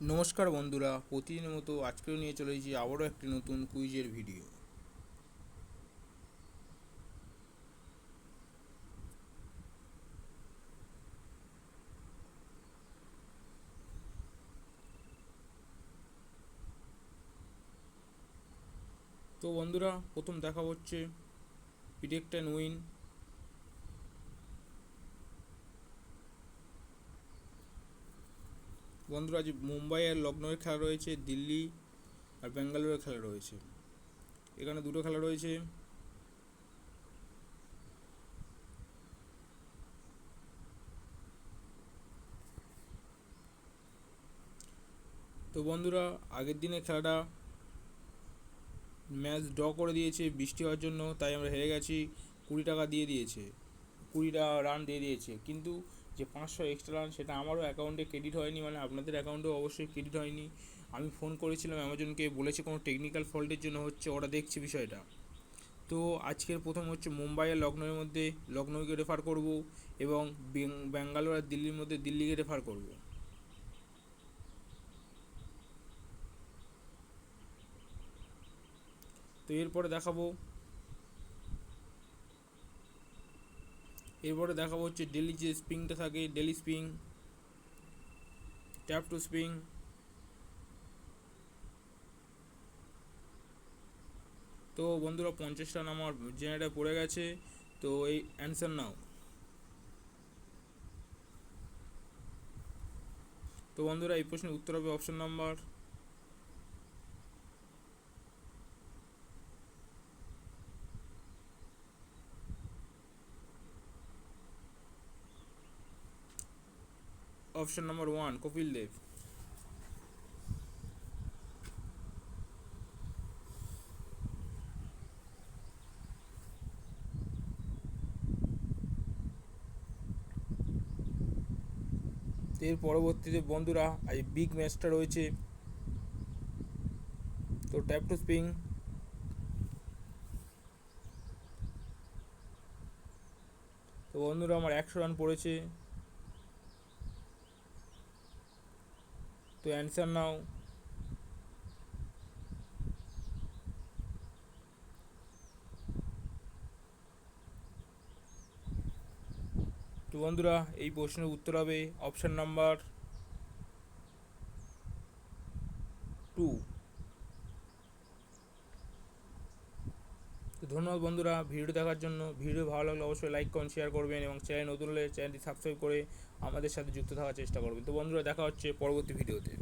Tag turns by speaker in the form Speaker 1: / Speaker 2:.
Speaker 1: নমস্কার বন্ধুরা, প্রতিদিনের মতো আজকেও নিয়ে চলে এসেছি আবারও একটি নতুন কুইজের ভিডিও। তো বন্ধুরা, প্রথম দেখা হচ্ছে প্রেডিক্ট অ্যান্ড উইন। বন্ধুরা, আজ মুম্বাই আর লখনৌয়ের খেলা রয়েছে, দিল্লি আর ব্যাঙ্গালোরের খেলা রয়েছে। এখানে দুটো খেলা রয়েছে। তো বন্ধুরা, আগের দিনে খেলাটা ম্যাচ ড্র করে দিয়েছে বৃষ্টি হওয়ার জন্য, তাই আমরা হেরে গেছি। 20 টাকা দিয়ে দিয়েছে, 20 রান দিয়ে দিয়েছে, কিন্তু যে 500 এক্সট্রা রান সেটা আমারও অ্যাকাউন্টে ক্রেডিট হয়নি, মানে আপনাদের অ্যাকাউন্টেও অবশ্যই ক্রেডিট হয়নি। আমি ফোন করেছিলাম অ্যামাজনকে, বলেছে কোনো টেকনিক্যাল ফল্টের জন্য হচ্ছে, ওরা দেখছে বিষয়টা। তো আজকের প্রথম হচ্ছে মুম্বাই আর লখনৌয়ের মধ্যে লখনৌকে রেফার করব, এবং ব্যাঙ্গালোর আর দিল্লির মধ্যে দিল্লিকে রেফার করব। তো এরপরে দেখাবো হচ্ছে ডেলি যে স্পিংটা থাকে, ডেলি স্পিং, ট্যাপ টু স্পিং। তো বন্ধুরা, 50 রান আমার জেনারেটে পড়ে গেছে। তো এই অ্যান্সার নাও। তো বন্ধুরা, এই প্রশ্নের উত্তর হবে অপশন নাম্বার 1, কপিল দেব। এর পরবর্তীতে বন্ধুরা, আজ বিগ ম্যাচটা রয়েছে। তো ট্যাপ টু স্পিং। তো বন্ধুরা, আমার 100 রান পড়েছে। তো অ্যান্সার নাও। তো বন্ধুরা, এই প্রশ্নের উত্তর হবে অপশন নাম্বার 2। তো ধন্যবাদ বন্ধুরা ভিডিও দেখার জন্য। ভিডিও ভালো লাগলে অবশ্যই লাইক কমেন্ট শেয়ার করবেন, এবং চ্যানেল নতুন হলে চ্যানেলটি সাবস্ক্রাইব করে আমাদের সাথে যুক্ত থাকার চেষ্টা করবেন। তো বন্ধুরা, দেখা হচ্ছে পরবর্তী ভিডিওতে।